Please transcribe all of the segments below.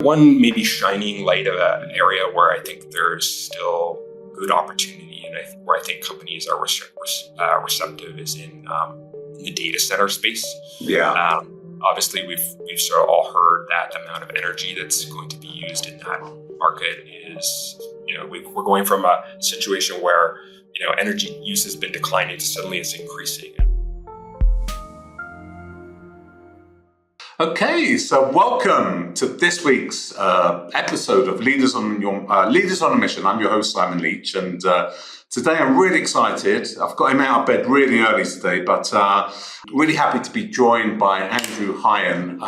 One maybe shining light of an area where I think there's still good opportunity, and where I think companies are receptive is in the data center space. Yeah. Obviously, we've sort of all heard that the amount of energy that's going to be used in that market is, we're going from a situation where energy use has been declining to suddenly it's increasing. Okay, so welcome to this week's episode of Leaders on a Mission. I'm your host, Simon Leach, and today I'm really excited. I've got him out of bed really early today, but really happy to be joined by Andrew Haughian,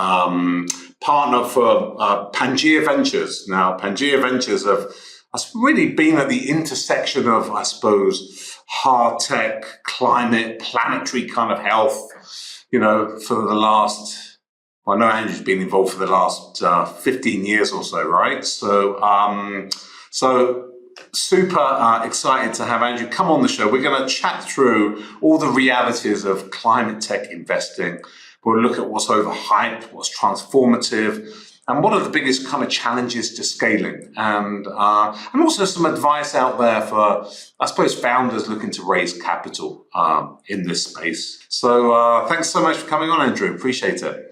partner for Pangaea Ventures. Now, Pangaea Ventures has really been at the intersection of, I suppose, hard tech, climate, planetary kind of health, for the last... I know Andrew's been involved for the last 15 years or so, right? So super excited to have Andrew come on the show. We're going to chat through all the realities of climate tech investing. We'll look at what's overhyped, what's transformative, and what are the biggest kind of challenges to scaling, and also some advice out there for, I suppose, founders looking to raise capital in this space. So thanks so much for coming on, Andrew. Appreciate it.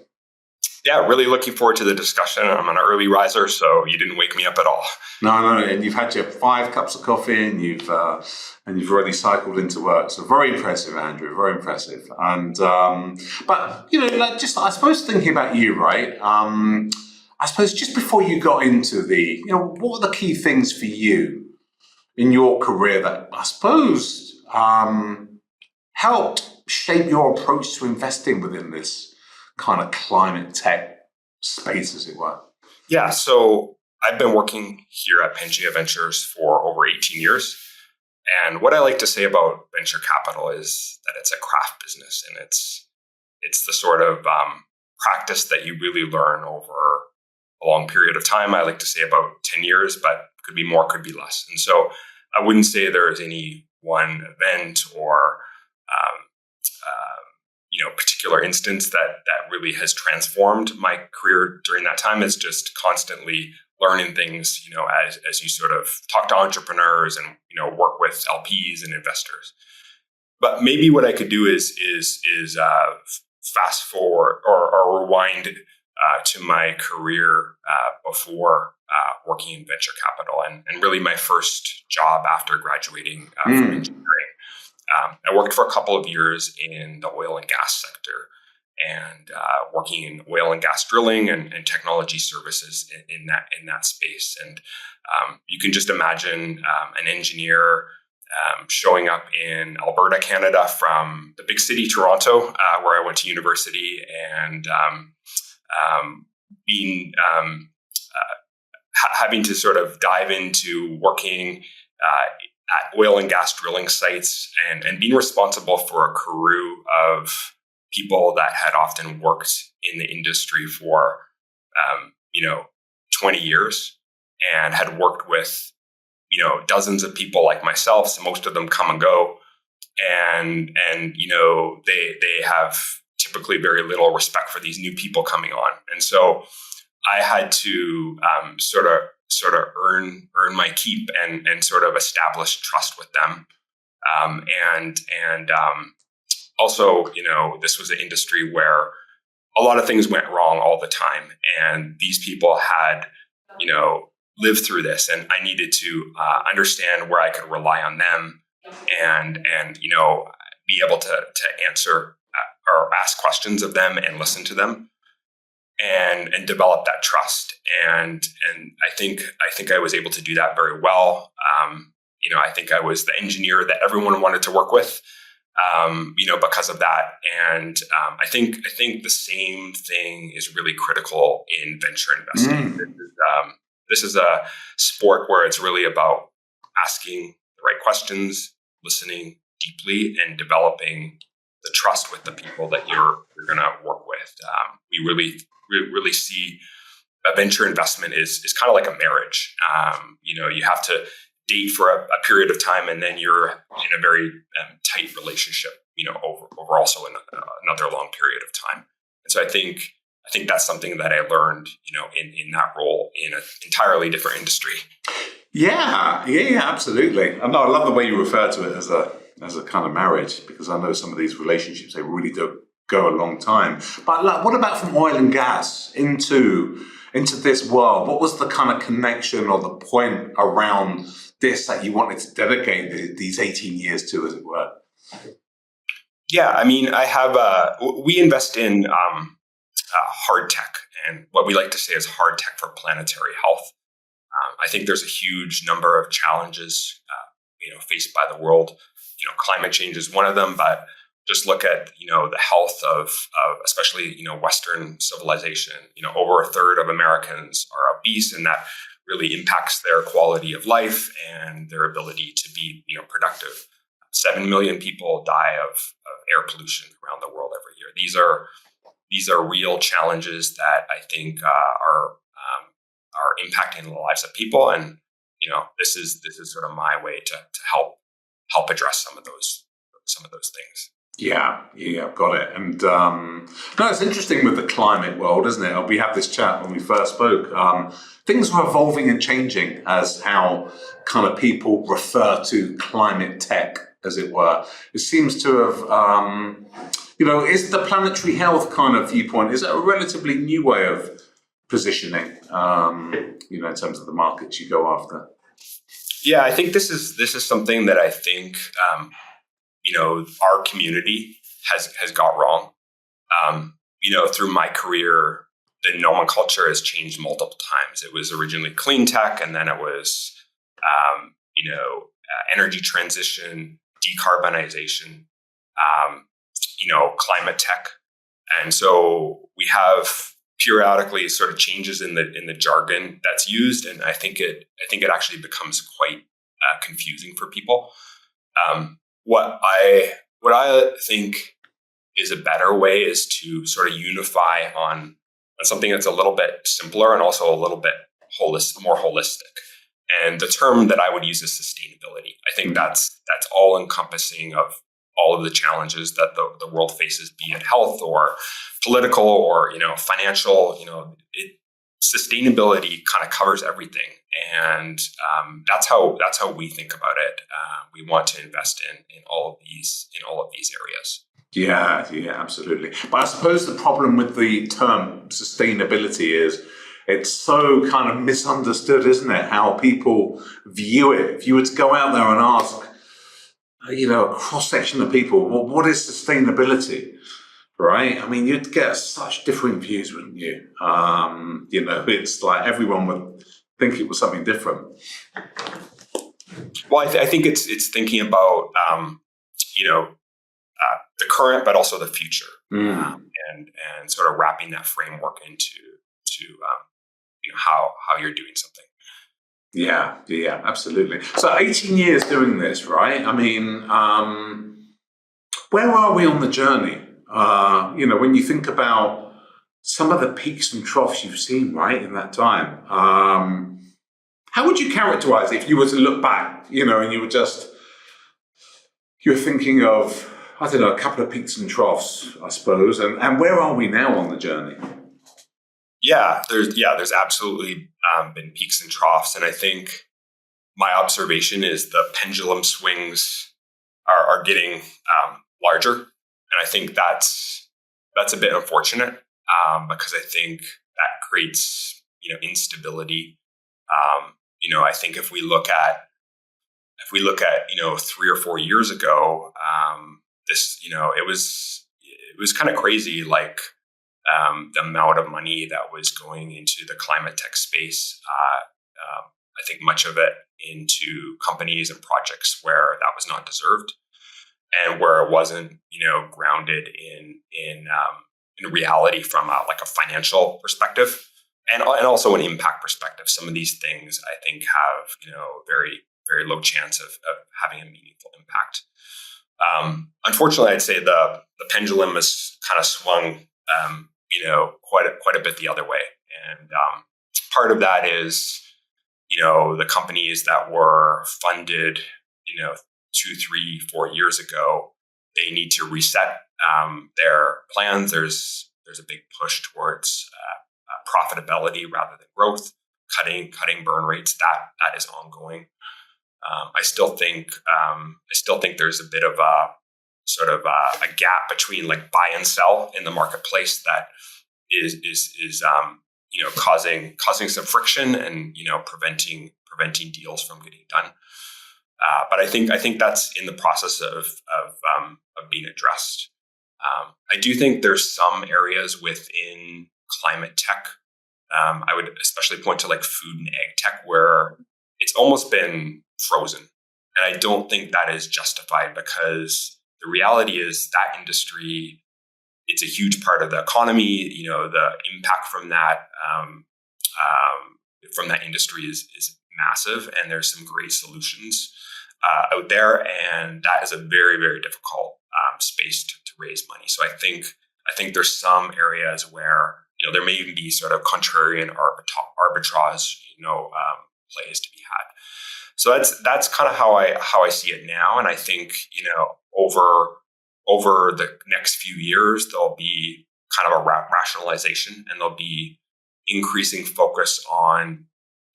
Yeah, really looking forward to the discussion. I'm an early riser, so you didn't wake me up at all. No, and you've had your 5 cups of coffee, and you've already cycled into work. So very impressive, Andrew. Very impressive. And but I suppose thinking about you, right? I suppose just before you got into what were the key things for you in your career that I suppose helped shape your approach to investing within this kind of climate tech space, as it were? Yeah, so I've been working here at Pangaea Ventures for over 18 years. And what I like to say about venture capital is that it's a craft business, and it's the sort of practice that you really learn over a long period of time. I like to say about 10 years, but could be more, could be less. And so I wouldn't say there is any one event or particular instance that really has transformed my career during that time. Is just constantly learning things, as you sort of talk to entrepreneurs and, work with LPs and investors. But maybe what I could do is fast forward or rewind to my career before working in venture capital, and really my first job after graduating from engineering. I worked for a couple of years in the oil and gas sector, and working in oil and gas drilling and technology services in that space. And you can just imagine an engineer showing up in Alberta, Canada, from the big city, Toronto, where I went to university, and having to sort of dive into working at oil and gas drilling sites, and being responsible for a crew of people that had often worked in the industry for 20 years, and had worked with dozens of people like myself. So most of them come and go, and they have typically very little respect for these new people coming on. And so I had to sort of earn my keep and sort of establish trust with them. Also, this was an industry where a lot of things went wrong all the time. And these people had, lived through this, and I needed to understand where I could rely on them and be able to answer or ask questions of them and listen to them. And develop that trust, and I think I was able to do that very well. I think I was the engineer that everyone wanted to work with, because of that. And I think the same thing is really critical in venture investing. This is a sport where it's really about asking the right questions, listening deeply, and developing the trust with the people that you're going to work with. We really see a venture investment is kind of like a marriage. You have to date for a period of time, and then you're in a very tight relationship, over also another long period of time. And so I think I think that's something that I learned, in that role in an entirely different industry. Yeah, absolutely. And I love the way you refer to it as a kind of marriage, because I know some of these relationships, they really do go a long time. But like, what about from oil and gas into this world? What was the kind of connection or the point around this that you wanted to dedicate these 18 years to, as it were? Yeah, I mean, we invest in hard tech, and what we like to say is hard tech for planetary health. I think there's a huge number of challenges, faced by the world. Climate change is one of them, but just look at, the health of especially, Western civilization. Over a third of Americans are obese, and that really impacts their quality of life and their ability to be, productive. 7 million people die of air pollution around the world every year. These are real challenges that I think are impacting the lives of people, and this is sort of my way to help address some of those things. Yeah, got it. And no, it's interesting with the climate world, isn't it? We had this chat when we first spoke. Things are evolving and changing as how kind of people refer to climate tech, as it were. It seems to have, is the planetary health kind of viewpoint, is it a relatively new way of positioning, in terms of the markets you go after? Yeah, I think this is something that I think, our community has got wrong. Through my career, the nomenclature has changed multiple times. It was originally clean tech, and then it was, energy transition, decarbonization, climate tech. And so we have periodically sort of changes in the jargon that's used, and I think it actually becomes quite confusing for people. What I think is a better way is to sort of unify on something that's a little bit simpler and also a little bit more holistic. And the term that I would use is sustainability. I think that's all encompassing of all of the challenges that the world faces, be it health or political or financial. Sustainability kind of covers everything, and that's how we think about it. We want to invest in all of these areas. Yeah, absolutely. But I suppose the problem with the term sustainability is it's so kind of misunderstood, isn't it? How people view it. If you were to go out there and ask, a cross section of people, well, what is sustainability? Right? I mean, you'd get such different views, wouldn't you? It's like everyone would think it was something different. Well, I think it's thinking about, the current, but also the future, and sort of wrapping that framework into how you're doing something. Yeah, absolutely. So 18 years doing this, right? I mean, where are we on the journey? When you think about some of the peaks and troughs you've seen, right, in that time, how would you characterize it if you were to look back, and you're thinking of, I don't know, a couple of peaks and troughs, I suppose, and where are we now on the journey? Yeah, there's absolutely been peaks and troughs, and I think my observation is the pendulum swings are getting larger, and I think that's a bit unfortunate, because I think that creates instability. I think if we look at 3 or 4 years ago, it was kind of crazy, like. The amount of money that was going into the climate tech space, I think much of it into companies and projects where that was not deserved, and where it wasn't, grounded in reality from a financial perspective, and also an impact perspective. Some of these things I think have very, very low chance of having a meaningful impact. Unfortunately, I'd say the pendulum has kind of swung. Quite a bit the other way. And part of that is, the companies that were funded, 2, 3, 4 years ago, they need to reset their plans. There's there's a big push towards profitability rather than growth, cutting burn rates. That is ongoing. I still think there's a bit of a sort of a gap between like buy and sell in the marketplace that is causing some friction and preventing deals from getting done. But I think that's in the process of being addressed. I do think there's some areas within climate tech. I would especially point to like food and ag tech where it's almost been frozen. And I don't think that is justified because the reality is that industry, it's a huge part of the economy. The impact from that industry is massive, and there's some great solutions out there, and that is a very, very difficult space to raise money. So I think there's some areas where there may even be sort of contrarian arbitrage plays to be had. So that's kind of how I see it now, and I think over the next few years there'll be kind of a rationalization, and there'll be increasing focus on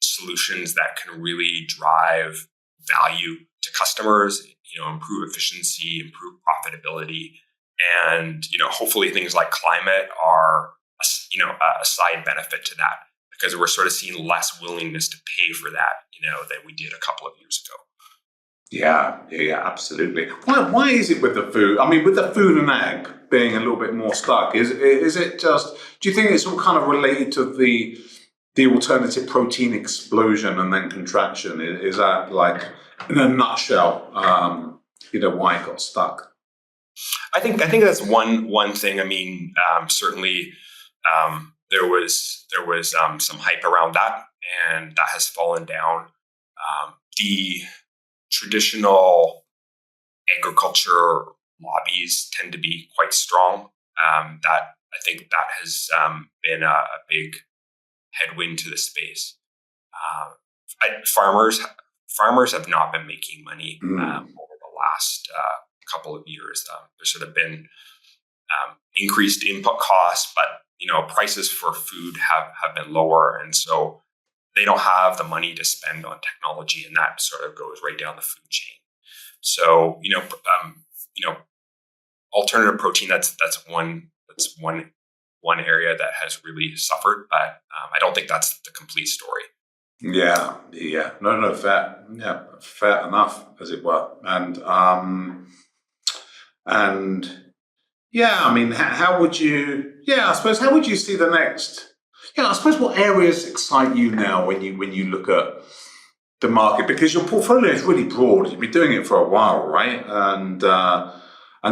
solutions that can really drive value to customers, improve efficiency, improve profitability, and hopefully things like climate are a side benefit to that, because we're sort of seeing less willingness to pay for that than we did a couple of years ago. Yeah, absolutely. Why is it with the food? I mean, with the food and ag being a little bit more stuck, is it just? Do you think it's all kind of related to the alternative protein explosion and then contraction? Is that like, in a nutshell, why it got stuck? I think that's one thing. I mean, certainly there was some hype around that, and that has fallen down. The traditional agriculture lobbies tend to be quite strong. That I think that has been a big headwind to the space. Farmers have not been making money over the last couple of years. There's sort of been increased input costs, but prices for food have been lower, and so they don't have the money to spend on technology, and that sort of goes right down the food chain. So alternative protein, that's one area that has really suffered, but I don't think that's the complete story. Yeah. No, fair. Yeah, fair enough, as it were. And yeah, I mean, how would you? Yeah, I suppose how would you see the next? Yeah, I suppose what areas excite you now when you look at the market, because your portfolio is really broad. You've been doing it for a while, right? And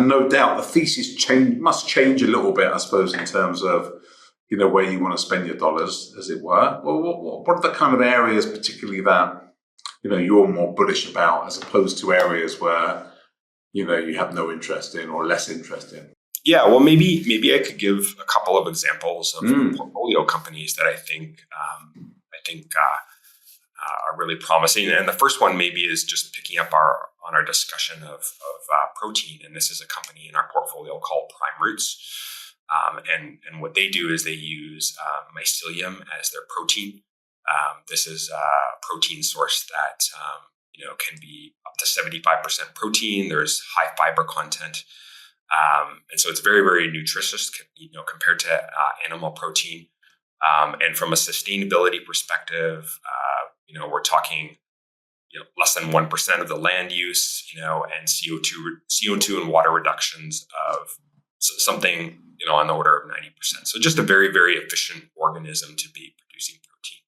no doubt the thesis must change a little bit, I suppose, in terms of where you want to spend your dollars, as it were. Well, what are the kind of areas, particularly that you're more bullish about, as opposed to areas where you have no interest in or less interest in? Yeah, well, maybe I could give a couple of examples of portfolio companies that I think are really promising. And the first one maybe is just picking up on our discussion of protein. And this is a company in our portfolio called Prime Roots. And what they do is they use mycelium as their protein. This is a protein source that can be up to 75% protein. There's high fiber content. And so it's very, very nutritious, compared to animal protein. And from a sustainability perspective, we're talking, less than 1% of the land use, and CO2 and water reductions of something, on the order of 90%. So just a very, very efficient organism to be producing protein.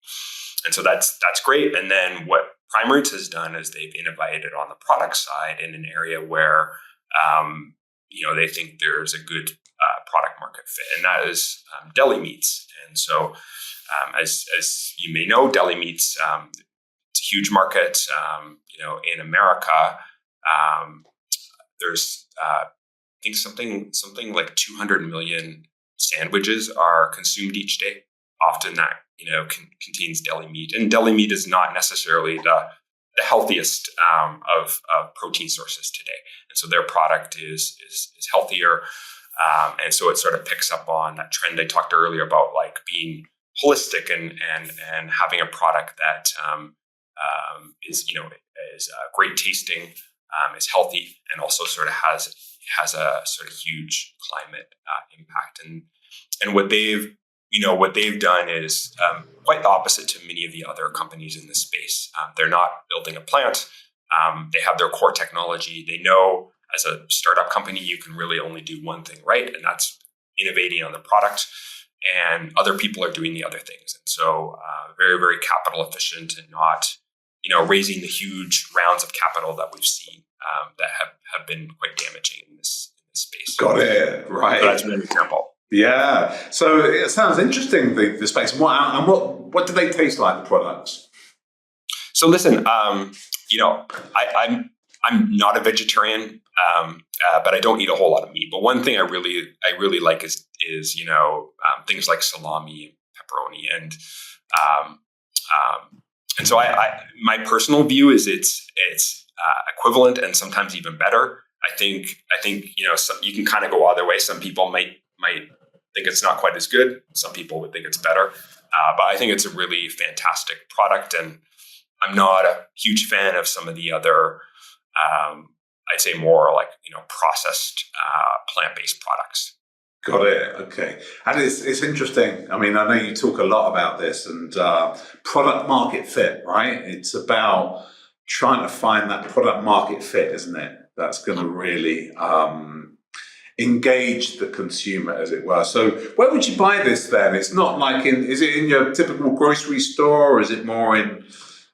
And so that's great. And then what Prime Roots has done is they've innovated on the product side in an area where they think there's a good product market fit, and that is deli meats. And so, as you may know, deli meats, it's a huge market. In America, there's I think something like 200 million sandwiches are consumed each day. Often that contains deli meat, and deli meat is not necessarily the healthiest of protein sources today. And so their product is healthier. And so it sort of picks up on that trend I talked earlier about, like being holistic and having a product that is great tasting, is healthy, and also sort of has a sort of huge climate impact. And what they've done is quite the opposite to many of the other companies in this space. They're not building a plant. They have their core technology. They know as a startup company, you can really only do one thing right, and that's innovating on the product. And other people are doing the other things. And so very, very capital efficient, and not, raising the huge rounds of capital that we've seen that have been quite damaging in this space. Got it. Right. So that's one example. Yeah. So it sounds interesting, the space. What do they taste like, the products? So listen, I'm not a vegetarian, but I don't eat a whole lot of meat. But one thing I really like is things like salami and pepperoni, and so my personal view is it's equivalent and sometimes even better. I think you can kind of go either way. Some people might think it's not quite as good. Some people would think it's better, but I think it's a really fantastic product, and I'm not a huge fan of some of the other, I'd say more like, processed plant-based products. Got it. Okay. And it's interesting. I mean, I know you talk a lot about this, and product market fit, right? It's about trying to find that product market fit, isn't it? That's going to really engage the consumer, as it were. So where would you buy this then? It's not like is it in your typical grocery store, or is it more in,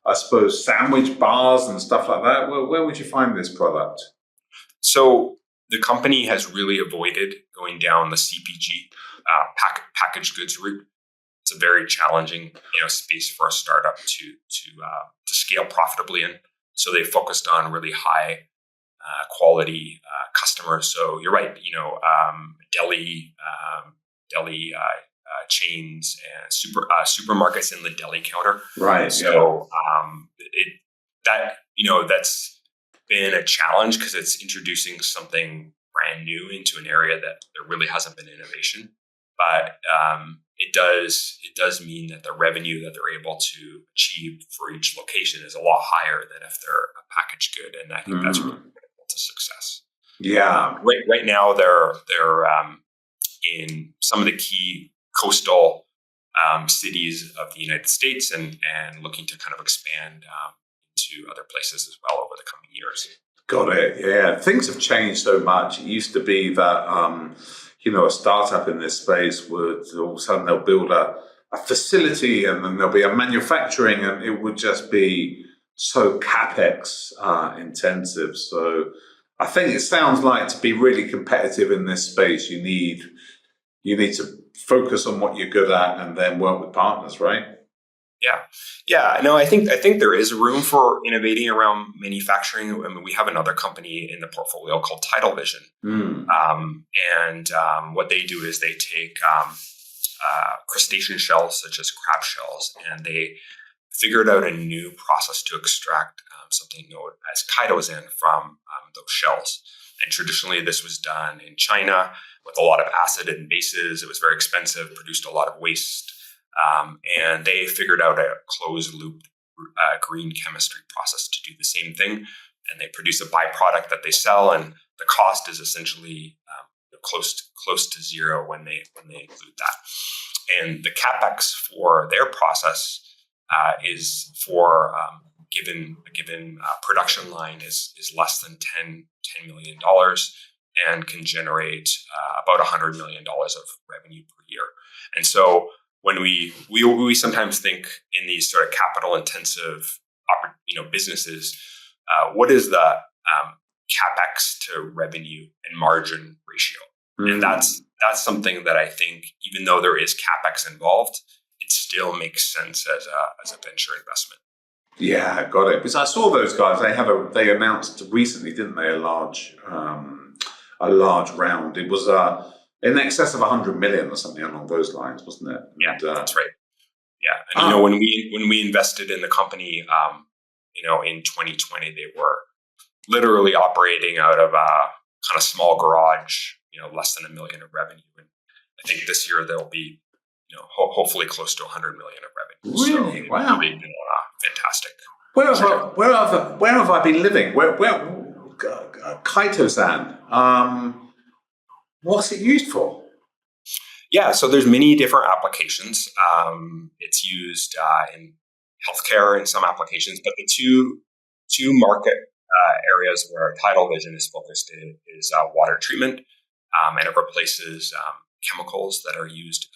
I suppose, sandwich bars and stuff like that? Where would you find this product? So the company has really avoided going down the CPG packaged goods route. It's a very challenging space for a startup to scale profitably in. So they focused on really high quality customers. So you're right, deli chains and supermarkets in the deli counter. Right. So that's been a challenge because it's introducing something brand new into an area that there really hasn't been innovation. But it does mean that the revenue that they're able to achieve for each location is a lot higher than if they're a packaged good, and I think that's really critical to success. Yeah. Right now they're in some of the key coastal cities of the United States, and looking to kind of expand to other places as well over the coming years. Got it. Yeah. Things have changed so much. It used to be that, a startup in this space would all of a sudden they'll build a facility, and then there'll be a manufacturing, and it would just be so capex intensive. So I think it sounds like to be really competitive in this space, you need to focus on what you're good at and then work with partners, right? Yeah. No, I think there is room for innovating around manufacturing. I mean, we have another company in the portfolio called Tidal Vision, and what they do is they take crustacean shells such as crab shells, and they figured out a new process to extract something known as chitosan from those shells. And traditionally, this was done in China with a lot of acid and bases. It was very expensive, produced a lot of waste. And they figured out a closed loop green chemistry process to do the same thing. And they produce a byproduct that they sell, and the cost is essentially close to zero when they include that. And the capex for their process is for a given production line is less than $10 million, and can generate about $100 million of revenue per year. And so when we sometimes think in these sort of capital intensive businesses, what is the capex to revenue and margin ratio? And that's something that I think, even though there is capex involved, it still makes sense as a venture investment. Yeah, got it. Because I saw those guys. They announced recently, didn't they, a large round. It was in excess of 100 million or something along those lines, wasn't it? Yeah, that's right. Yeah, and when we invested in the company, in 2020, they were literally operating out of a kind of small garage less than $1 million of revenue. And I think this year they'll be, hopefully close to $100 million of revenue. Really? So Wow. they've been fantastic. Where have I been living? Where Kaito-san, what's it used for? Yeah, so there's many different applications. It's used in healthcare in some applications, but the two market areas where Tidal Vision is focused is water treatment, and it replaces chemicals that are used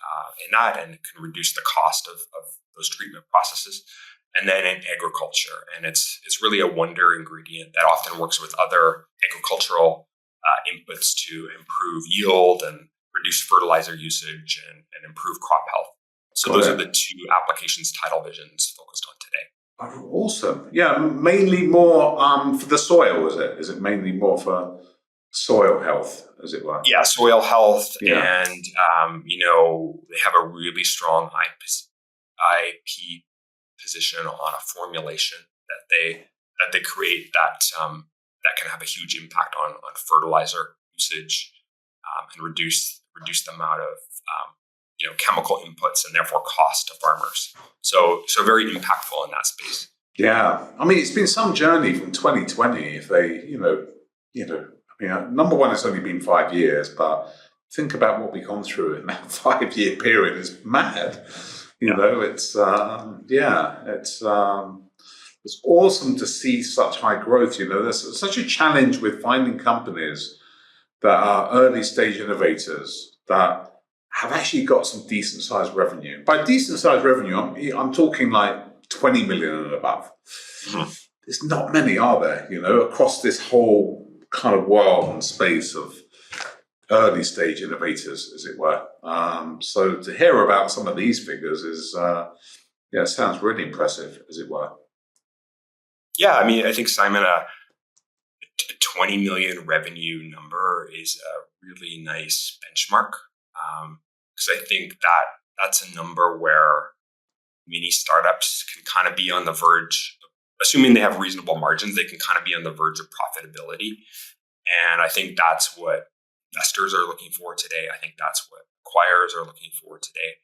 in that, and it can reduce the cost of those treatment processes. And then in agriculture, and it's really a wonder ingredient that often works with other agricultural inputs to improve yield and reduce fertilizer usage and improve crop health. So those are the two applications Tidal Vision's focused on today. Oh, awesome. Yeah, mainly more for the soil, is it? Is it mainly more for soil health, as it were? Yeah, soil health, Yeah. and they have a really strong IP position on a formulation that they create that can have a huge impact on fertilizer usage and reduce the amount of chemical inputs and therefore cost to farmers. So very impactful in that space. Yeah, I mean, it's been some journey from 2020. If they, number one, it's only been 5 years, but think about what we've gone through in that 5-year period. It's mad. It's it's awesome to see such high growth. There's such a challenge with finding companies that are early stage innovators that have actually got some decent sized revenue. By decent sized revenue, I'm talking like 20 million and above. Mm-hmm. There's not many, are there? Across this whole kind of world and space of early stage innovators, as it were. So to hear about some of these figures is, sounds really impressive, as it were. Yeah, I mean, I think, Simon, a 20 million revenue number is a really nice benchmark, because I think that's a number where many startups can kind of be on the verge, assuming they have reasonable margins, they can kind of be on the verge of profitability. And I think that's what investors are looking for today. I think that's what acquirers are looking for today.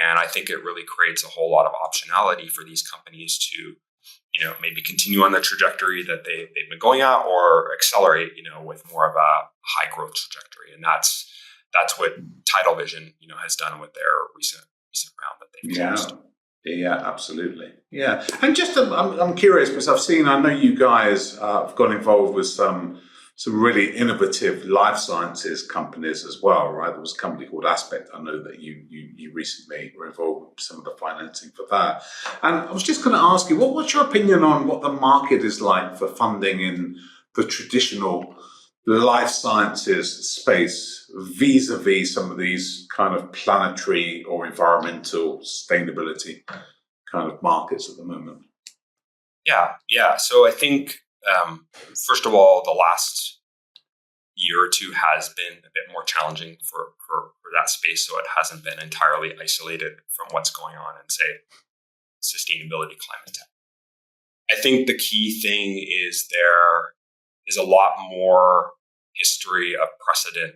And I think it really creates a whole lot of optionality for these companies to, maybe continue on the trajectory that they've been going at, or accelerate, with more of a high growth trajectory. And that's what Tidal Vision, has done with their recent round that they've closed. Yeah, absolutely. Yeah, and just I'm curious because I know you guys have got involved with some really innovative life sciences companies as well, right? There was a company called Aspect. I know that you recently were involved with some of the financing for that. And I was just going to ask you, what's your opinion on what the market is like for funding in the traditional life sciences space vis-a-vis some of these kind of planetary or environmental sustainability kind of markets at the moment? Yeah. So I think, first of all, the last year or two has been a bit more challenging for that space. So it hasn't been entirely isolated from what's going on in, say, sustainability, climate tech. I think the key thing is there is a lot more history of precedent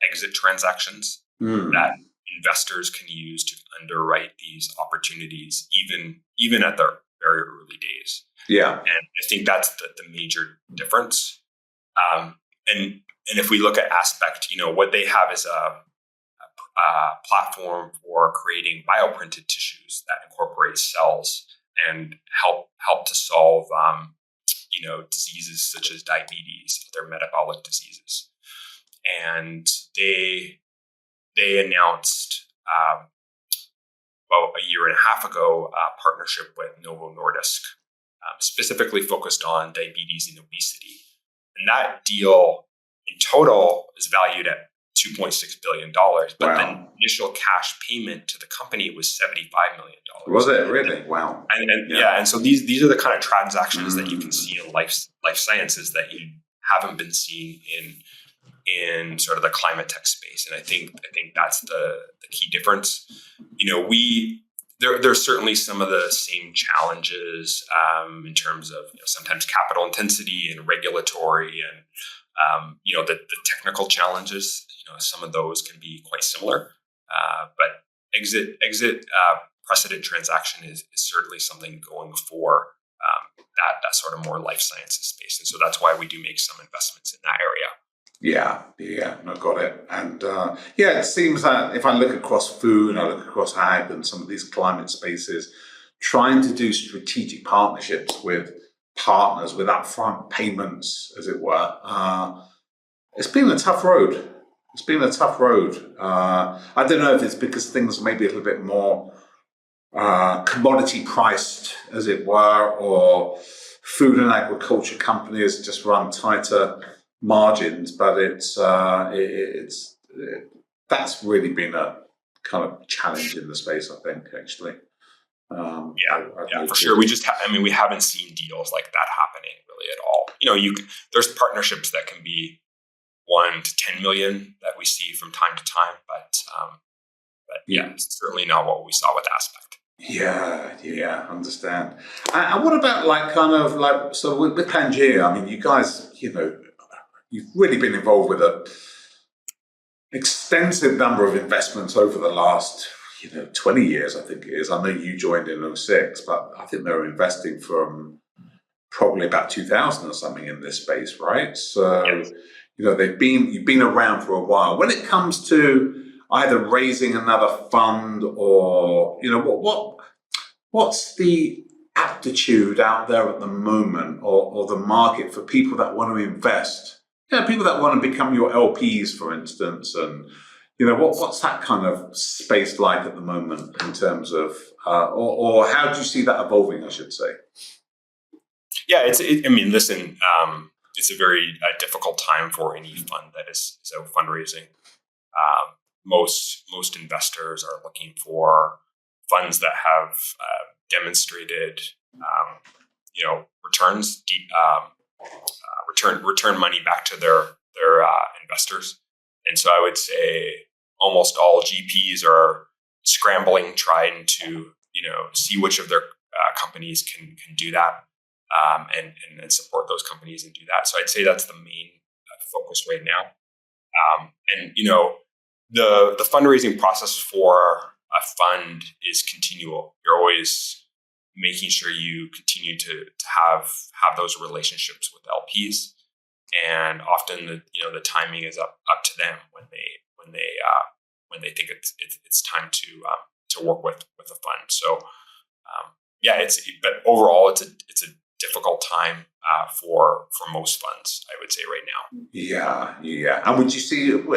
exit transactions that investors can use to underwrite these opportunities, even at their very early days. Yeah. And I think that's the major difference. And if we look at Aspect, what they have is a platform for creating bioprinted tissues that incorporate cells and help to solve diseases such as diabetes, other metabolic diseases. And they announced about a year and a half ago a partnership with Novo Nordisk, specifically focused on diabetes and obesity. And that deal in total is valued at $2.6 billion, but the initial cash payment to the company was $75 million. Was it really? Wow. And so these are the kind of transactions that you can see in life sciences that you haven't been seeing in sort of the climate tech space. And I think that's the key difference. There's certainly some of the same challenges in terms of sometimes capital intensity and regulatory and The technical challenges, some of those can be quite similar, but exit precedent transaction is certainly something going for that sort of more life sciences space, and so that's why we do make some investments in that area. Yeah, no, got it. And it seems that if I look across food, I look across ag and some of these climate spaces, trying to do strategic partnerships with partners with upfront payments, as it were, it's been a tough road. I don't know if it's because things are maybe a little bit more commodity priced, as it were, or food and agriculture companies just run tighter margins, but that's really been a kind of challenge in the space, I think, actually. For sure. We haven't seen deals like that happening really at all. There's partnerships that can be 1 to 10 million that we see from time to time, but it's certainly not what we saw with Aspect. Yeah, understand. And what about so with Pangaea? You guys, you've really been involved with an extensive number of investments over the last 20 years, I think it is. I know you joined in 2006, but I think they were investing from probably about 2000 or something in this space, right? So, yes. You've been around for a while. When it comes to either raising another fund or, what's the aptitude out there at the moment or the market for people that want to invest? People that want to become your LPs, for instance, and what's that kind of space like at the moment in terms of, or how do you see that evolving, I should say? Yeah, it's a very difficult time for any fund that is out fundraising. Most investors are looking for funds that have demonstrated, returns, return money back to their investors. And so I would say almost all GPs are scrambling, trying to see which of their companies can do that, and support those companies and do that. So I'd say that's the main focus right now. The fundraising process for a fund is continual. You're always making sure you continue to have those relationships with LPs, and often the timing is up to them when they think it's time to work with a fund. So but overall it's a difficult time for most funds, I would say, right now. Yeah. And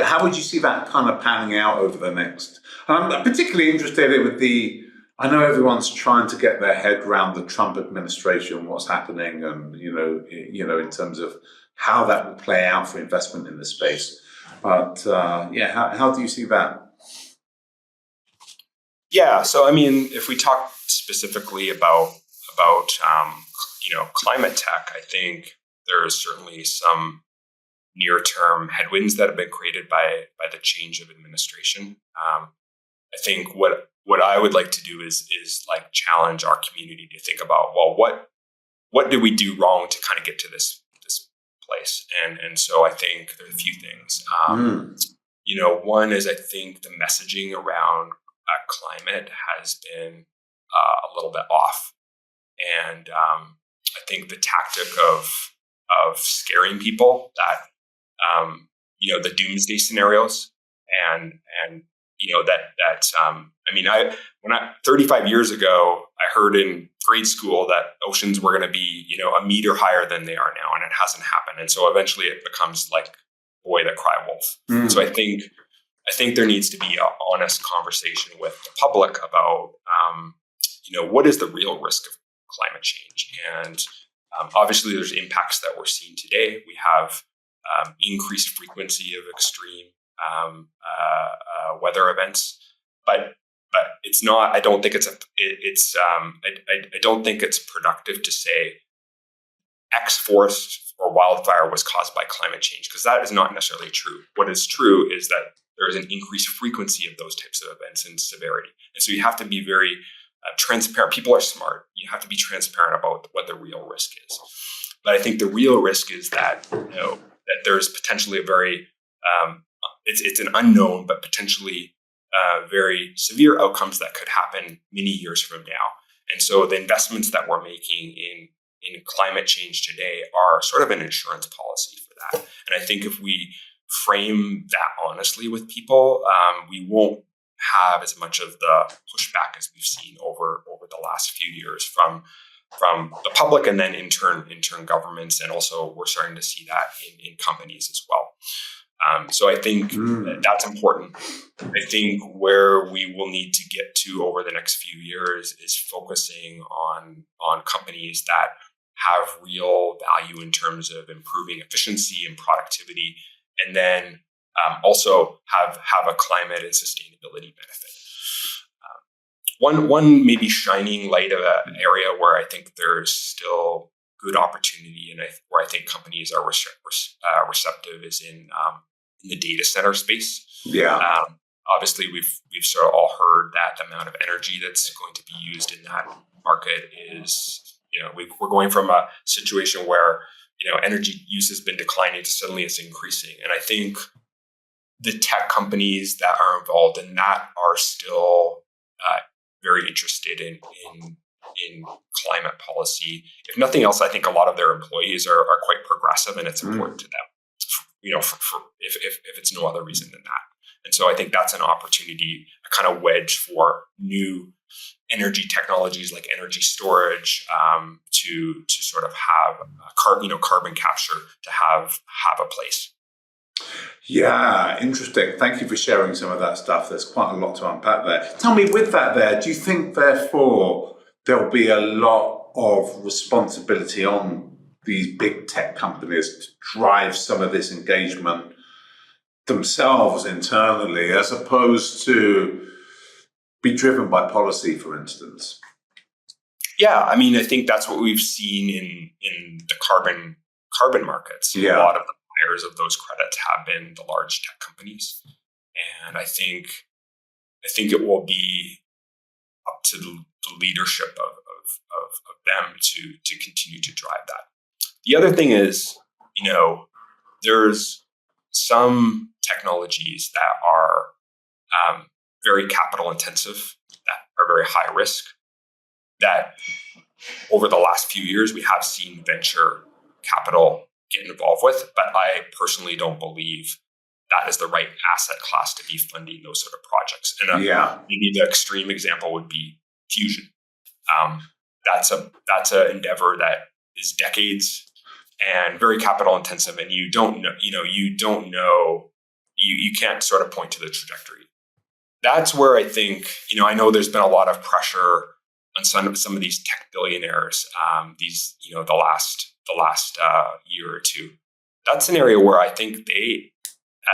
how would you see that kind of panning out over the next? I'm particularly interested I know everyone's trying to get their head around the Trump administration, what's happening, and in terms of how that will play out for investment in this space. But how do you see that? Yeah, so if we talk specifically about climate tech, I think there is certainly some near-term headwinds that have been created by the change of administration. I think what I would like to do is challenge our community to think about, well, what did we do wrong to kind of get to this place? And so I think there are a few things. One is I think the messaging around climate has been a little bit off, and I think the tactic of scaring people that the doomsday scenarios and 35 years ago, I heard in grade school that oceans were going to be, a meter higher than they are now, and it hasn't happened. And so eventually it becomes like boy that cried wolf. So I think there needs to be an honest conversation with the public about, what is the real risk of climate change? And obviously there's impacts that we're seeing today. We have increased frequency of extreme weather events, but it's not. I don't think I don't think it's productive to say X forest or wildfire was caused by climate change, because that is not necessarily true. What is true is that there is an increased frequency of those types of events and severity, and so you have to be very transparent. People are smart. You have to be transparent about what the real risk is. But I think the real risk is that that there's potentially a very it's an unknown, but potentially very severe outcomes that could happen many years from now. And so the investments that we're making in climate change today are sort of an insurance policy for that. And I think if we frame that honestly with people, we won't have as much of the pushback as we've seen over the last few years from the public, and then in turn governments, and also we're starting to see that in companies as well. So I think that's important. I think where we will need to get to over the next few years is focusing on companies that have real value in terms of improving efficiency and productivity, and then also have a climate and sustainability benefit. One maybe shining light of an area where I think there's still good opportunity, and where I think companies are receptive is in the data center space. Yeah. Obviously, we've sort of all heard that the amount of energy that's going to be used in that market is, we're going from a situation where energy use has been declining to suddenly it's increasing, and I think the tech companies that are involved in that are still very interested in climate policy. If nothing else, I think a lot of their employees are quite progressive, and it's important to them. If it's no other reason than that. And so I think that's an opportunity, a kind of wedge for new energy technologies like energy storage to sort of have carbon capture to have a place. Yeah, interesting. Thank you for sharing some of that stuff. There's quite a lot to unpack there. Tell me, with that there, do you think, therefore, there'll be a lot of responsibility on these big tech companies to drive some of this engagement themselves internally, as opposed to be driven by policy, for instance? Yeah, I mean, I think that's what we've seen in the carbon markets. Yeah. A lot of the buyers of those credits have been the large tech companies, and I think it will be up to the leadership of them to continue to drive that. The other thing is, there's some technologies that are very capital intensive, that are very high risk, that over the last few years we have seen venture capital get involved with, but I personally don't believe that is the right asset class to be funding those sort of projects. And maybe the extreme example would be fusion. That's an endeavor that is decades and very capital intensive, and you can't sort of point to the trajectory. That's where I think, I know there's been a lot of pressure on some of these tech billionaires, the last year or two. That's an area where I think they,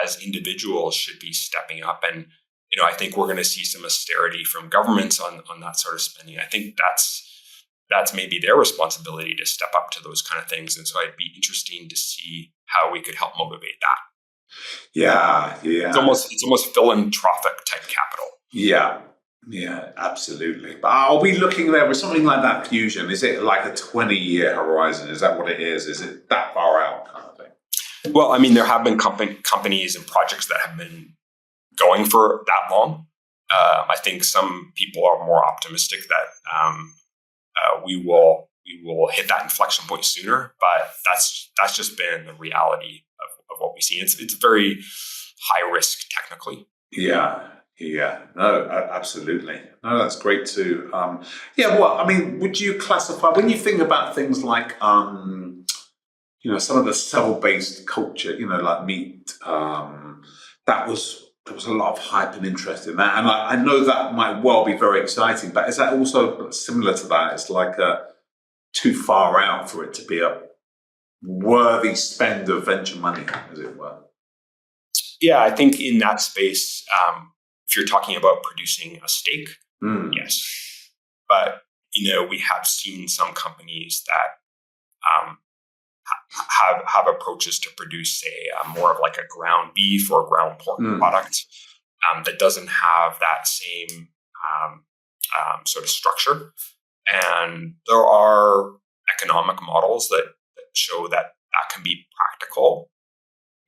as individuals, should be stepping up. And, I think we're going to see some austerity from governments on that sort of spending. I think that's maybe their responsibility to step up to those kind of things. And so it'd be interesting to see how we could help motivate that. Yeah. It's almost philanthropic type capital. Yeah, absolutely. But are we looking there with something like that fusion? Is it like a 20-year horizon? Is that what it is? Is it that far out kind of thing? Well, I mean, there have been companies and projects that have been going for that long. I think some people are more optimistic that we will hit that inflection point sooner, but that's just been the reality of what we see. It's very high risk technically. Yeah. No, absolutely. No, that's great too. Would you classify, when you think about things like, some of the cell-based culture, like meat, there was a lot of hype and interest in that. And I know that might well be very exciting, but is that also similar to that? It's like too far out for it to be a worthy spend of venture money, as it were? Yeah, I think in that space, if you're talking about producing a steak, yes. But, we have seen some companies that have approaches to produce, say, more of like a ground beef or ground pork product that doesn't have that same sort of structure. And there are economic models that show that can be practical.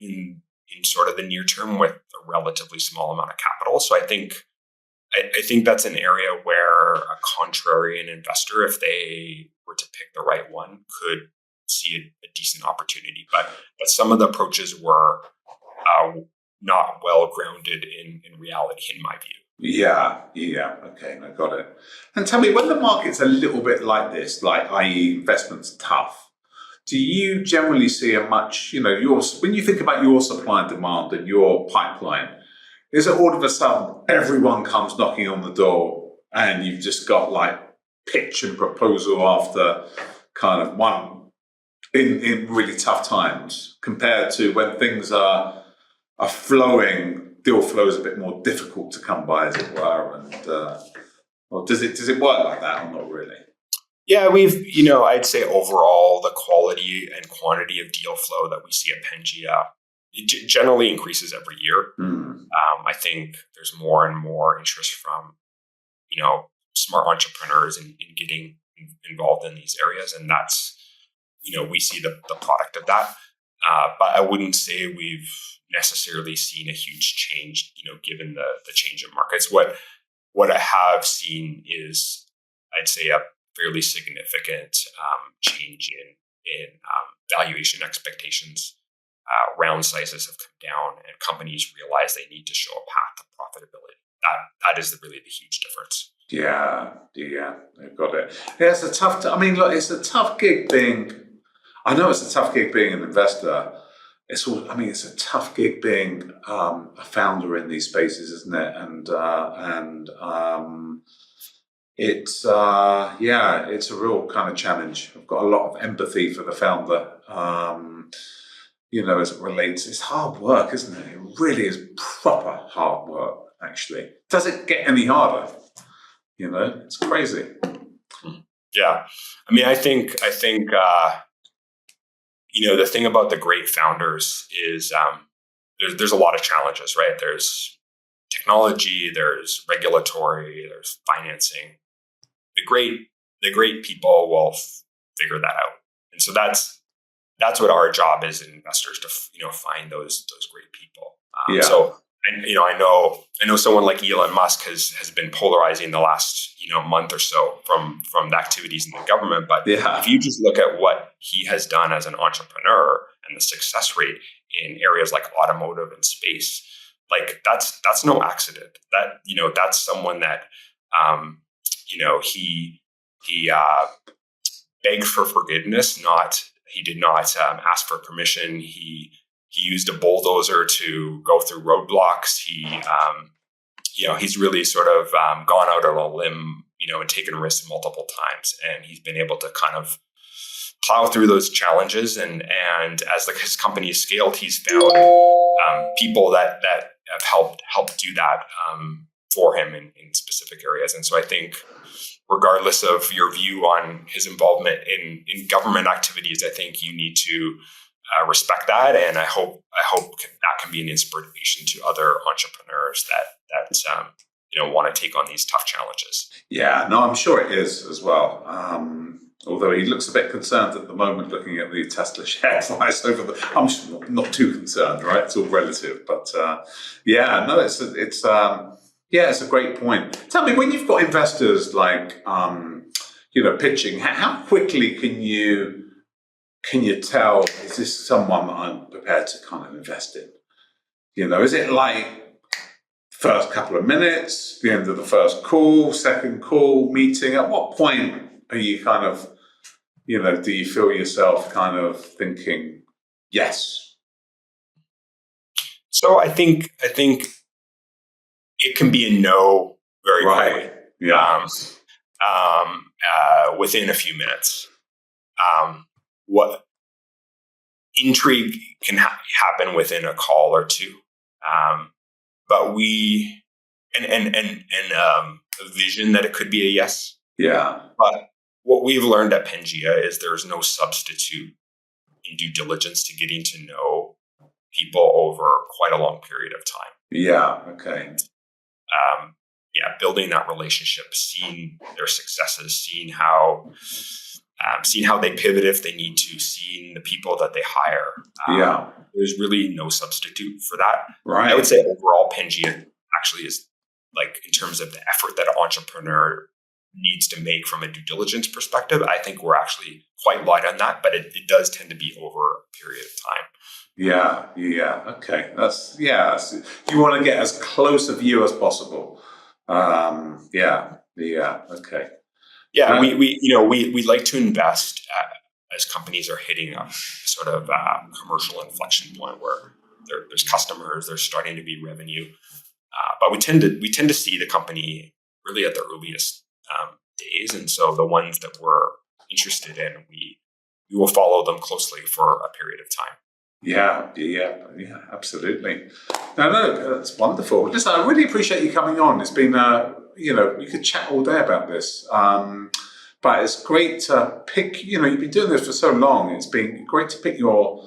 in sort of the near term with a relatively small amount of capital. So I think that's an area where a contrarian investor, if they were to pick the right one, could see a decent opportunity. But some of the approaches were not well grounded in reality, in my view. Yeah. Okay, I got it. And tell me, when the market's a little bit like this, like i.e. investment's tough, do you generally see a much, when you think about your supply and demand and your pipeline, is it all of a sudden everyone comes knocking on the door and you've just got like pitch and proposal after kind of one in really tough times, compared to when things are flowing, deal flow is a bit more difficult to come by, as it were, and or does it work like that or not really? Yeah, I'd say overall the quality and quantity of deal flow that we see at Pangaea generally increases every year. I think there's more and more interest from, smart entrepreneurs in getting involved in these areas. And that's, we see the product of that. But I wouldn't say we've necessarily seen a huge change, given the change in markets. What I have seen is, I'd say, a fairly significant change in valuation expectations. Round sizes have come down, and companies realize they need to show a path to profitability. That is really the huge difference. Yeah, I've got it. Yeah, it's a tough. It's a tough gig being. I know it's a tough gig being an investor. It's a tough gig being a founder in these spaces, isn't it? And it's it's a real kind of challenge. I've got a lot of empathy for the founder. As it relates, it's hard work, isn't it? It really is proper hard work, actually. Does it get any harder? It's crazy. Yeah. I think the thing about the great founders is there's a lot of challenges, right? There's technology, there's regulatory, there's financing. The great people will figure that out. And so that's what our job is as investors, to find those great people. So, and I know someone like Elon Musk has been polarizing the last month or so from the activities in the government. But if you just look at what he has done as an entrepreneur and the success rate in areas like automotive and space, like that's no accident. That that's someone that he begged for forgiveness, he did not ask for permission. He used a bulldozer to go through roadblocks. He's really sort of gone out on a limb, and taken risks multiple times. And he's been able to kind of plow through those challenges. And as his company has scaled, he's found people that have helped do that for him in specific areas. And so I think, regardless of your view on his involvement in government activities, I think you need to respect that, and I hope that can be an inspiration to other entrepreneurs that want to take on these tough challenges. Yeah, no, I'm sure it is as well. Although he looks a bit concerned at the moment, looking at the Tesla share price I'm not too concerned, right? It's all relative, but it's a great point. Tell me, when you've got investors like pitching, how quickly can you tell, is this someone that I'm prepared to kind of invest in? Is it like first couple of minutes, the end of the first call, second call, meeting? At what point are you kind of, do you feel yourself kind of thinking, yes? So I think it can be a no very quickly. Yeah. Within a few minutes. What intrigue can happen within a call or two. But we and a vision that it could be a yes. Yeah. But what we've learned at Pangaea is there's no substitute in due diligence to getting to know people over quite a long period of time. Yeah. Okay. Building that relationship, seeing their successes, seeing how seeing how they pivot if they need to, seeing the people that they hire. There's really no substitute for that. Right. I would say overall, Pangaea actually is, like, in terms of the effort that an entrepreneur needs to make from a due diligence perspective, I think we're actually quite light on that, but it does tend to be over a period of time. Okay. You want to get as close a view as possible. Okay. Yeah, we like to invest as companies are hitting a sort of commercial inflection point where there's customers, there's starting to be revenue, but we tend to see the company really at the earliest days, and so the ones that we're interested in, we will follow them closely for a period of time. Yeah, absolutely. No, that's wonderful. Listen, I really appreciate you coming on. It's been, we could chat all day about this, but it's great to pick. You've been doing this for so long. It's been great to pick your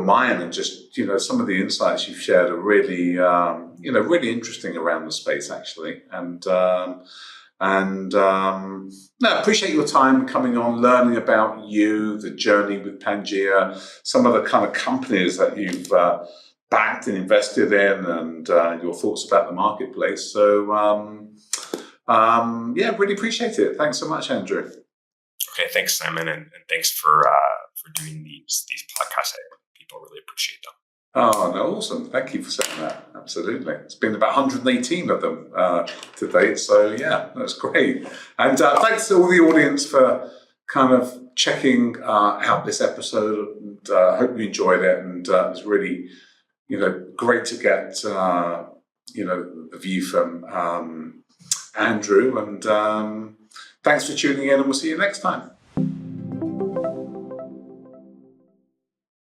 mind, and just some of the insights you've shared are really, really interesting around the space actually, and I appreciate your time coming on, learning about you, the journey with Pangaea, some of the kind of companies that you've backed and invested in, and your thoughts about the marketplace. So, really appreciate it. Thanks so much, Andrew. Okay, thanks, Simon, and thanks for doing these podcasts. People really appreciate them. Oh, no, awesome. Thank you for saying that. Absolutely. It's been about 118 of them to date. So, yeah, that's great. And thanks to all the audience for kind of checking out this episode. And hope you enjoyed it. And it's really, great to get, the view from Andrew. And thanks for tuning in, and we'll see you next time.